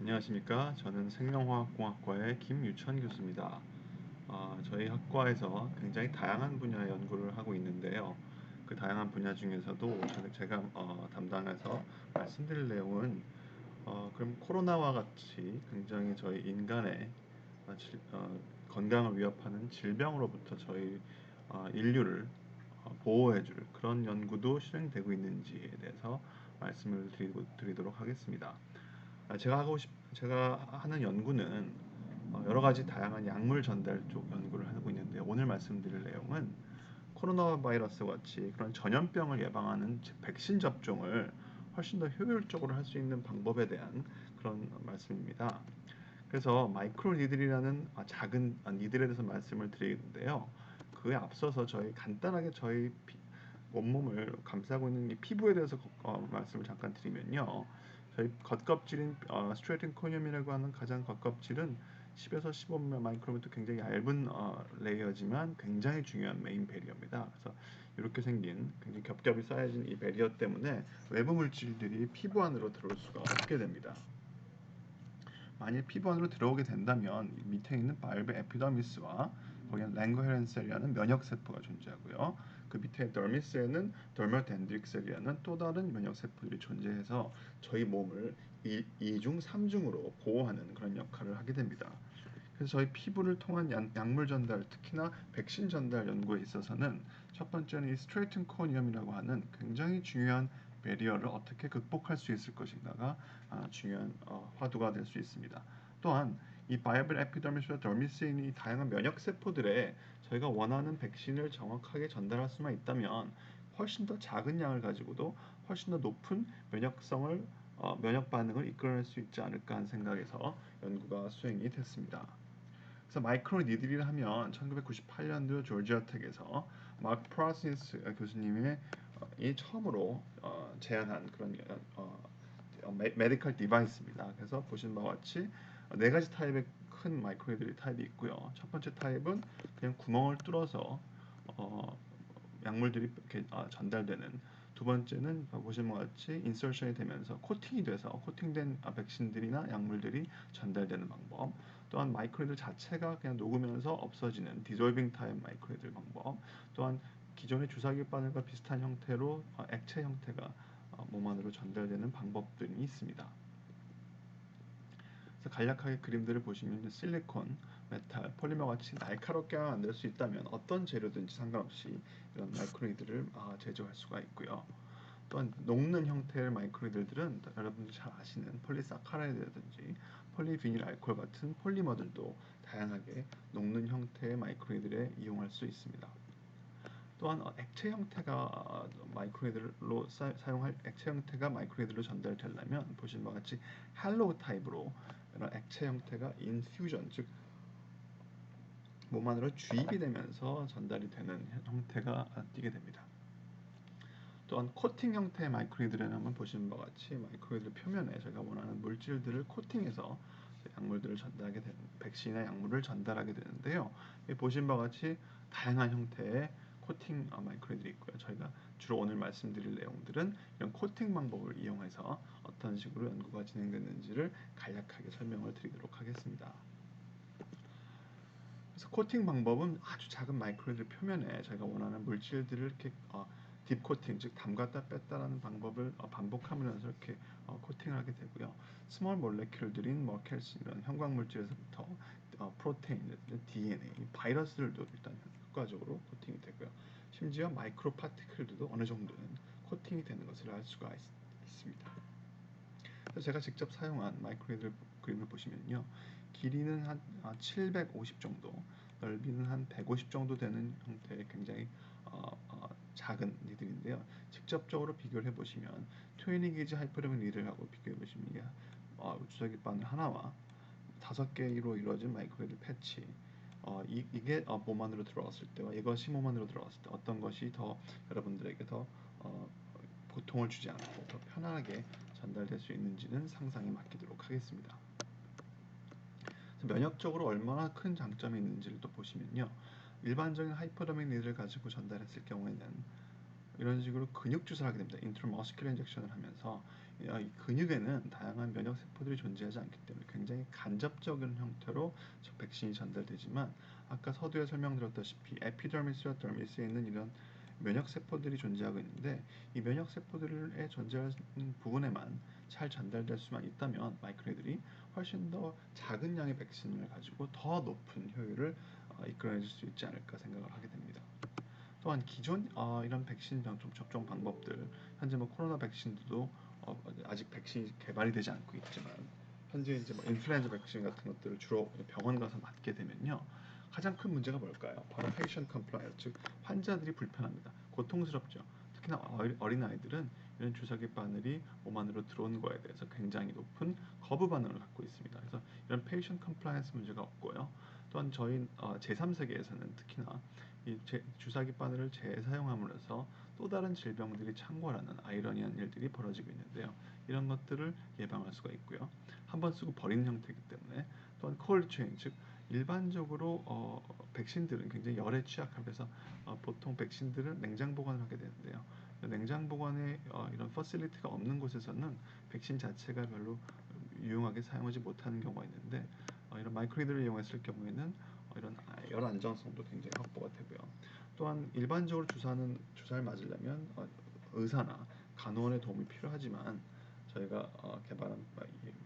안녕하십니까. 저는 생명화학공학과의 김유천 교수입니다. 저희 학과에서 굉장히 다양한 분야의 연구를 하고 있는데요. 그 다양한 분야 중에서도 제가 담당해서 말씀드릴 내용은 그럼 코로나와 같이 굉장히 저희 인간의 건강을 위협하는 질병으로부터 저희 인류를 보호해줄 그런 연구도 실행되고 있는지에 대해서 말씀을 드리도록 하겠습니다. 제가 하는 연구는 여러 가지 다양한 약물 전달 쪽 연구를 하고 있는데 오늘 말씀드릴 내용은 코로나 바이러스 같이 그런 전염병을 예방하는 백신 접종을 훨씬 더 효율적으로 할 수 있는 방법에 대한 그런 말씀입니다. 그래서 마이크로 니들이라는 작은 니들에 대해서 말씀을 드리는데요. 그에 앞서서 간단하게 저희 온몸을 감싸고 있는 이 피부에 대해서 말씀을 잠깐 드리면요. 저희 겉껍질인 스트레이튼 코늄이라고 하는 가장 겉껍질은 10에서 15 마이크로미터 굉장히 얇은 레이어지만 굉장히 중요한 메인 베리어입니다. 그래서 이렇게 생긴 굉장히 겹겹이 쌓여진 이 베리어 때문에 외부 물질들이 피부 안으로 들어올 수가 없게 됩니다. 만일 피부 안으로 들어오게 된다면 밑에 있는 발브 에피더미스와 거기는 랭거헤렌셀이라는 면역 세포가 존재하고요. 그 밑에 더미스에는 더멀 덴드릭 셀이라는 또 다른 면역 세포들이 존재해서 저희 몸을 2중, 3중으로 보호하는 그런 역할을 하게 됩니다. 그래서 저희 피부를 통한 약물 전달, 특히나 백신 전달 연구에 있어서는 첫 번째는 이 스트레이튼 코니엄이라고 하는 굉장히 중요한 베리어를 어떻게 극복할 수 있을 것인가가 중요한 화두가 될 수 있습니다. 또한 이 바이블 에피더미스와 더미스에 있는 이 다양한 면역 세포들에 저희가 원하는 백신을 정확하게 전달할 수만 있다면 훨씬 더 작은 양을 가지고도 훨씬 더 높은 면역 반응을 이끌어낼 수 있지 않을까 하는 생각에서 연구가 수행이 됐습니다. 그래서 마이크로 니들이라 하면 1998년도 조지아텍에서 마크 프라시스 교수님의 이 처음으로 제안한 그런 메디컬 디바이스입니다. 그래서 보신 바와 같이 네 가지 타입의 큰 마이크로 니들 타입이 있고요. 첫 번째 타입은 그냥 구멍을 뚫어서 어, 약물들이 이렇게 전달되는, 두 번째는 보시는 것 같이 인서션이 되면서 코팅이 돼서 코팅된 백신들이나 약물들이 전달되는 방법, 또한 마이크로이드 자체가 그냥 녹으면서 없어지는 디졸빙 타입 마이크로이드 방법, 또한 기존의 주사기 바늘과 비슷한 형태로 액체 형태가 몸 안으로 전달되는 방법들이 있습니다. 그래서 간략하게 그림들을 보시면 실리콘, 메탈, 폴리머 같이 날카롭게 만들 수 있다면 어떤 재료든지 상관없이 이런 마이크로니들을 제조할 수가 있고요. 또한 녹는 형태의 마이크로니들은 여러분들이 잘 아시는 폴리사카라이드라든지 폴리비닐 알코올 같은 폴리머들도 다양하게 녹는 형태의 마이크로니들에 이용할 수 있습니다. 또한 액체 형태가 마이크로이들로 사용할 액체 형태가 마이크로이들로 전달되려면 보시는 바와 같이 할로우 타입으로 이런 액체 형태가 인퓨전, 즉 몸 안으로 주입이 되면서 전달이 되는 형태가 띄게 됩니다. 또한 코팅 형태의 마이크로이들은 한번 보시는 바와 같이 마이크로이들 표면에 저희가 원하는 물질들을 코팅해서 약물들을 전달하게 되는, 백신의 약물을 전달하게 되는데요. 보신 바와 같이 다양한 형태의 코팅 마이크로이들이 있고요. 저희가 주로 오늘 말씀드릴 내용들은 이런 코팅 방법을 이용해서 어떤 식으로 연구가 진행됐는지를 간략하게 설명을 드리도록 하겠습니다. 그래서 코팅 방법은 아주 작은 마이크로이드 표면에 저희가 원하는 물질들을 이렇게 딥 코팅, 즉 담갔다 뺐다라는 방법을 반복하면서 이렇게 코팅을 하게 되고요. 스몰 몰레큘들인 뭐 캘시 이런 형광 물질에서부터 프로테인, DNA, 바이러스들도 일단 효과적으로 코팅이 되고요. 심지어 마이크로 파티클들도 어느 정도는 코팅이 되는 것을 알 수가 있습니다. 그래서 제가 직접 사용한 마이크로니들 그림을 보시면요. 길이는 한 750 정도, 넓이는 한 150 정도 되는 형태의 굉장히 작은 니들인데요. 직접적으로 비교를 해보시면 20게이지 하이퍼더믹 니들하고 비교해보시면 이게 주사기 바늘 하나와 5개로 이루어진 마이크로니들 패치, 이게 몸 안으로 들어갔을 때와 이것이 몸 안으로 들어갔을 때 어떤 것이 더 여러분들에게 더 고통을 주지 않고 더 편하게 전달될 수 있는지는 상상에 맡기도록 하겠습니다. 면역적으로 얼마나 큰 장점이 있는지를 또 보시면요. 일반적인 하이퍼더믹 니드를 가지고 전달했을 경우에는 이런 식으로 근육 주사를 하게 됩니다. 인트라머스큘러 인젝션을 하면서 이 근육에는 다양한 면역 세포들이 존재하지 않기 때문에 굉장히 간접적인 형태로 백신이 전달되지만 아까 서두에 설명드렸다시피 에피더미스와 더미스에 있는 이런 면역 세포들이 존재하고 있는데 이 면역 세포들의 존재하는 부분에만 잘 전달될 수만 있다면 마이크로들이 훨씬 더 작은 양의 백신을 가지고 더 높은 효율을 이끌어낼 수 있지 않을까 생각을 하게 됩니다. 또한 기존 이런 백신 접종 방법들 현재 뭐 코로나 백신도 아직 백신이 개발이 되지 않고 있지만 현재 이제 뭐 인플루엔자 백신 같은 것들을 주로 병원 가서 맞게 되면요 가장 큰 문제가 뭘까요? 바로 patient compliance, 즉 환자들이 불편합니다. 고통스럽죠. 특히나 어린 아이들은 이런 주사기 바늘이 몸 안으로 들어오는 거에 대해서 굉장히 높은 거부 반응을 갖고 있습니다. 그래서 이런 patient compliance 문제가 없고요. 또한 저희 제3세계에서는 특히나 이 주사기 바늘을 재사용함으로써 또 다른 질병들이 창궐하는 아이러니한 일들이 벌어지고 있는데요. 이런 것들을 예방할 수가 있고요. 한번 쓰고 버리는 형태이기 때문에 또한 콜드 체인, 즉 일반적으로 백신들은 굉장히 열에 취약해서 보통 백신들은 냉장 보관을 하게 되는데요. 냉장 보관에 이런 퍼실리티가 없는 곳에서는 백신 자체가 별로 유용하게 사용하지 못하는 경우가 있는데 이런 마이크로이드를 이용했을 경우에는 이런 열 안정성도 굉장히 확보가 되고요. 또한 일반적으로 주사를 맞으려면 의사나 간호원의 도움이 필요하지만 저희가 개발한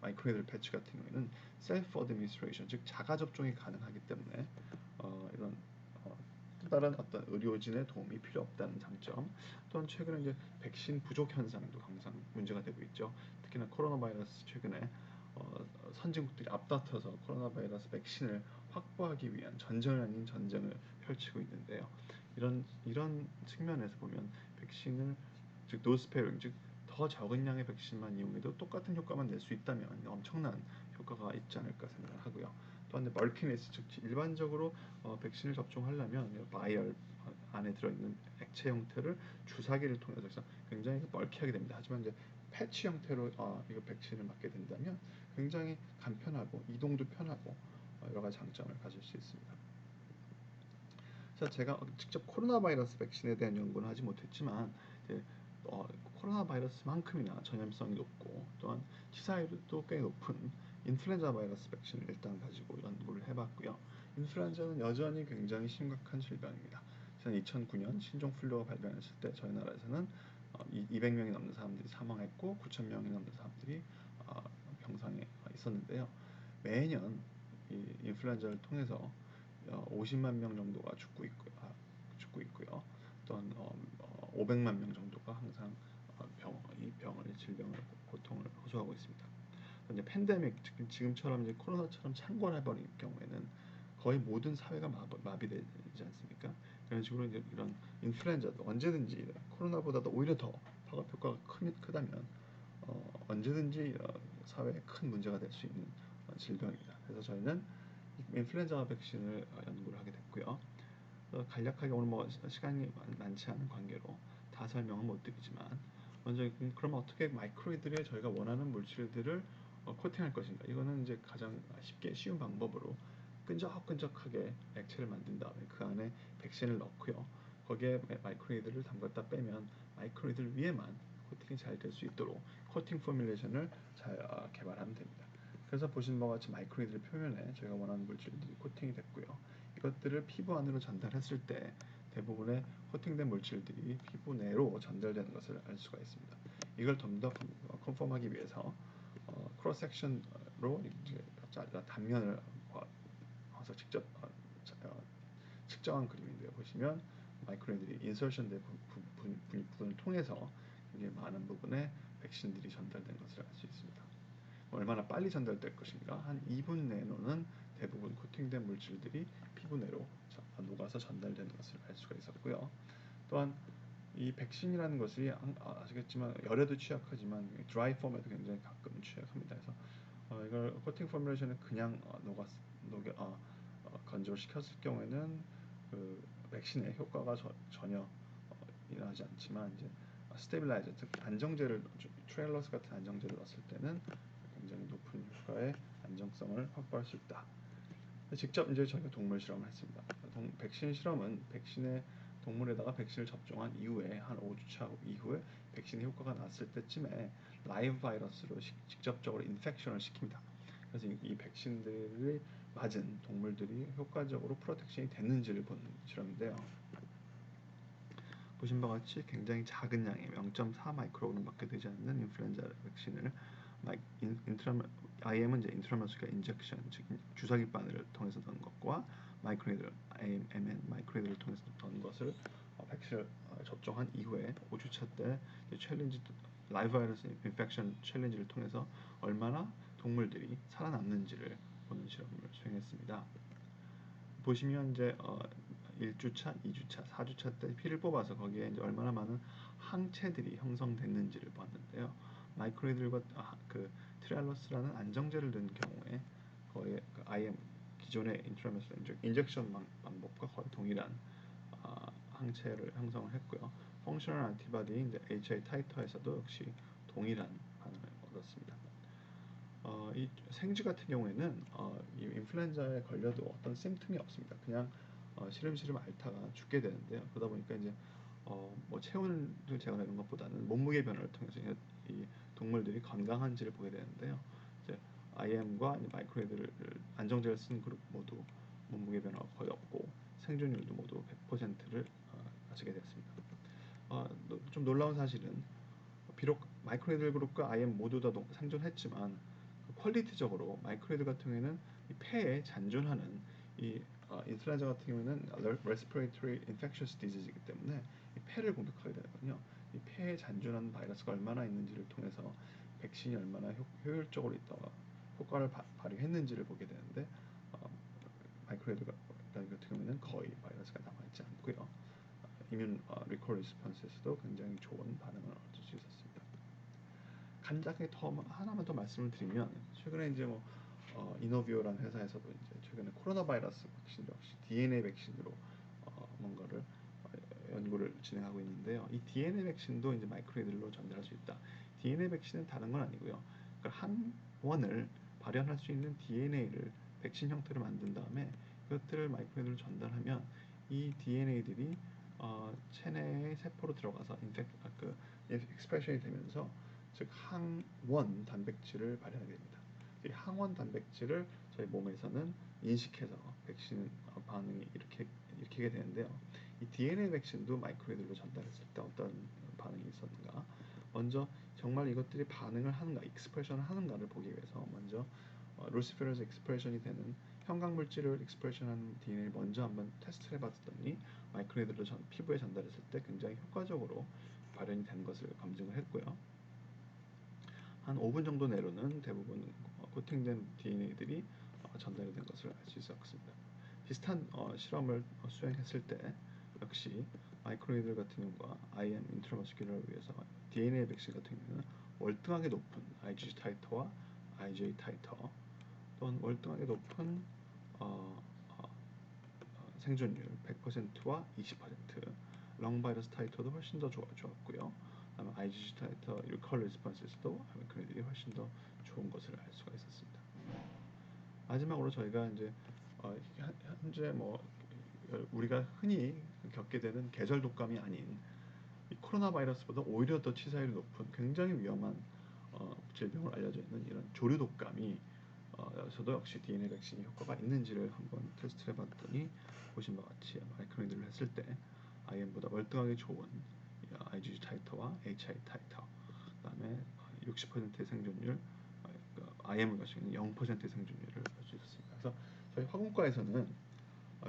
마이크로이드 패치 같은 경우에는 셀프 어드미니스트레이션, 즉 자가 접종이 가능하기 때문에 이런 또 다른 어떤 의료진의 도움이 필요 없다는 장점. 또한 최근에 이제 백신 부족 현상도 항상 문제가 되고 있죠. 특히나 코로나 바이러스 최근에 선진국들이 앞다퉈서 코로나 바이러스 백신을 확보하기 위한 전쟁 아닌 전쟁을 펼치고 있는데요. 이런 측면에서 보면 백신을 즉 노스페링, 즉 더 적은 양의 백신만 이용해도 똑같은 효과만 낼 수 있다면 엄청난 효과가 있지 않을까 생각하고요. 또한 멀티네스, 즉 일반적으로 백신을 접종하려면 바이얼 안에 들어있는 액체 형태를 주사기를 통해서 굉장히 멀티하게 됩니다. 하지만 이제 패치 형태로 이거 백신을 맞게 된다면 굉장히 간편하고 이동도 편하고 여러 가지 장점을 가질 수 있습니다. 그래서 제가 직접 코로나 바이러스 백신에 대한 연구는 하지 못했지만 이제 코로나 바이러스만큼이나 전염성이 높고 또한 치사율도 꽤 높은 인플루엔자 바이러스 백신을 일단 가지고 연구를 해봤고요. 인플루엔자는 여전히 굉장히 심각한 질병입니다. 지난 2009년 신종플루가 발병했을 때 저희 나라에서는 200명이 넘는 사람들이 사망했고 9,000명이 넘는 사람들이 병상에 있었는데요. 매년 이 인플루엔자를 통해서 50만 명 정도가 죽고 있고요. 또한 500만 명 정도가 항상 이 질병을 고통을 호소하고 있습니다. 이제 팬데믹, 지금처럼 이제 코로나처럼 창궐해버릴 경우에는 거의 모든 사회가 마비되지 않습니까? 그런 식으로 이제 이런 인플루엔자도 언제든지 코로나보다도 오히려 더 파급 효과가 크다면 언제든지 사회에 큰 문제가 될 수 있는 질병입니다. 그래서 저희는 인플루엔자 백신을 연구를 하게 됐고요. 간략하게 오늘 뭐 시간이 많지 않은 관계로 다 설명은 못 드리지만 먼저 그럼 어떻게 마이크로이드에 저희가 원하는 물질들을 코팅할 것인가? 이거는 이제 가장 쉽게 쉬운 방법으로 끈적끈적하게 액체를 만든 다음에 그 안에 백신을 넣고요. 거기에 마이크로이드를 담갔다 빼면 마이크로이드 위에만 코팅이 잘 될 수 있도록 코팅 포뮬레이션을 잘 개발하면 됩니다. 그래서 보시는 바와 같이 마이크로이드 표면에 저희가 원하는 물질들이 코팅이 됐고요. 이것들을 피부 안으로 전달했을 때 대부분의 코팅된 물질들이 피부 내로 전달되는 것을 알 수가 있습니다. 이걸 좀 더 컨펌하기 위해서 크로스 섹션으로 이제 단면을 와서 직접 측정한 그림인데요. 보시면 마이크로이드들이 인서션된 부분을 통해서 굉장히 많은 부분에 백신들이 전달된 것을 알 수 있습니다. 얼마나 빨리 전달될 것인가? 한 2분 내로는 대부분 코팅된 물질들이 피부 내로 녹아서 전달되는 것을 알 수가 있었고요. 또한 이 백신이라는 것이 아시겠지만 열에도 취약하지만 드라이 폼에도 굉장히 가끔 취약합니다. 그래서 이걸 코팅 포뮬레이션을 그냥 건조시켰을 경우에는 그 백신의 효과가 전혀 일어나지 않지만 이제 스테빌라이저, 즉 안정제를 트레일러스 같은 안정제를 넣었을 때는 굉장히 높은 효과의 안정성을 확보할 수 있다. 직접 이제 저희가 동물 실험을 했습니다. 백신 실험은 백신의 동물에다가 백신을 접종한 이후에 한 5주차 이후에 백신의 효과가 났을 때쯤에 라이브 바이러스로 직접적으로 인펙션을 시킵니다. 그래서 이 백신들을 맞은 동물들이 효과적으로 프로텍션이 됐는지를 보는 실험인데요. 보신 바와 같이 굉장히 작은 양의 0.4 마이크로그램밖에 되지 않는 인플루엔자 백신을 IM은 이제 인트라머스쿨 인젝션, 즉 주사기 바늘을 통해서 넣은 것과 마이크로니들 IMN 마이크로니들을 통해서 넣은 것을 백신을 접종한 이후에 5주차 때 챌린지 라이브 바이러스 인펙션 챌린지를 통해서 얼마나 동물들이 살아남는지를 보는 실험을 수행했습니다. 보시면 이제 1주차, 2주차, 4주차 때 피를 뽑아서 거기에 이제 얼마나 많은 항체들이 형성됐는지를 봤는데요. 마이크로이들과 그 트리알로스라는 안정제를 넣은 경우에 거의 그 IM 기존의 인트라메스 인젝션 방법과 거의 동일한 항체를 형성을 했고요. 펑셔널 안티바디 이제 HI 타이터에서도 역시 동일한 반응을 얻었습니다. 이 생쥐 같은 경우에는 이 인플루엔자에 걸려도 어떤 심틈이 없습니다. 그냥 시름시름 앓다가 죽게 되는데요. 그러다 보니까 이제 뭐 체온을 재거나 이런 것보다는 몸무게 변화를 통해서 이 동물들이 건강한지를 보게 되는데요. 이제 IM과 마이크로이드를 안정제를 쓴 그룹 모두 몸무게 변화가 거의 없고 생존율도 모두 100%를 가지게 되었습니다. 좀 놀라운 사실은 비록 마이크로이드 그룹과 IM 모두 다 생존했지만 퀄리티적으로 마이크로이드 같은 경우에는 이 폐에 잔존하는 이 인플루엔자 같은 경우에는 respiratory infectious disease이기 때문에 이 폐를 공격하게 되거든요. 이 폐에 잔존하는 바이러스가 얼마나 있는지를 통해서 백신이 얼마나 효율적으로 있다가 효과를 발휘했는지를 보게 되는데 마이크로이드 같은 경우에는 거의 바이러스가 남아있지 않고요. 이뮨 리콜 리스폰스에서도 굉장히 좋은 반응을 얻을 수 있었습니다. 간략하게 하나만 더 말씀을 드리면 최근에 이제 뭐 이노비오라는 회사에서도 이제 최근에 코로나 바이러스 백신 역시 DNA 백신으로 뭔가를 연구를 진행하고 있는데요. 이 DNA 백신도 이제 마이크로이들로 전달할 수 있다. DNA 백신은 다른 건 아니고요. 그러니까 한 원을 발현할 수 있는 DNA를 백신 형태로 만든 다음에 그것들을 마이크로이들로 전달하면 이 DNA들이 체내의 세포로 들어가서 익스프레션이 되면서 즉 항원 단백질을 발현하게 됩니다. 이 항원 단백질을 저희 몸에서는 인식해서 백신 반응이 일으키게 되는데요. 이 DNA 백신도 마이크로이들로 전달했을 때 어떤 반응이 있었는가? 먼저 정말 이것들이 반응을 하는가, 익스프레션을 하는가를 보기 위해서 먼저 루시페러스 익스프레션이 되는 형광 물질을 익스프레션하는 DNA를 먼저 한번 테스트를 해봤더니 마이크로이들로 피부에 전달했을 때 굉장히 효과적으로 발현이 된 것을 검증을 했고요. 한 5분 정도 내로는 대부분 코팅된 DNA들이 전달이 된 것을 알 수 있었습니다. 비슷한 실험을 수행했을 때 역시 마이크로이들 같은 경우가 IM 인트라머스큘러를 위해서 DNA 백신 같은 경우는 월등하게 높은 IgG 타이터와 IgA 타이터 또는 월등하게 높은 생존율 100%와 20%, 렁바이러스 타이터도 훨씬 더 좋았고요. 그다음에 IgG 타이터 리컬 리스폰스에서도 마이크로이들이 훨씬 더 좋은 것을 알 수가 있었습니다. 마지막으로 저희가 이제 현재 뭐 우리가 흔히 겪게 되는 계절 독감이 아닌 이 코로나 바이러스보다 오히려 더 치사율이 높은 굉장히 위험한 질병으로 알려져 있는 이런 조류 독감이 여기서도 역시 DNA 백신이 효과가 있는지를 한번 테스트를 해봤더니 보신 바와 같이 마이크로이드를 했을 때 IM보다 월등하게 좋은 IgG 타이터와 HI 타이터 그다음에 60%의 생존율 IM을 가지고 있는 0%의 생존율을 볼 수 있었습니다. 그래서 저희 화공과에서는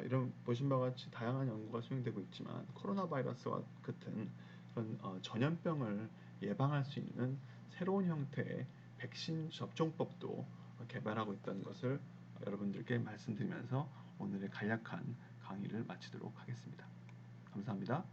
이런 보신 바와 같이 다양한 연구가 수행되고 있지만 코로나 바이러스와 같은 그런 전염병을 예방할 수 있는 새로운 형태의 백신 접종법도 개발하고 있다는 것을 여러분들께 말씀드리면서 오늘의 간략한 강의를 마치도록 하겠습니다. 감사합니다.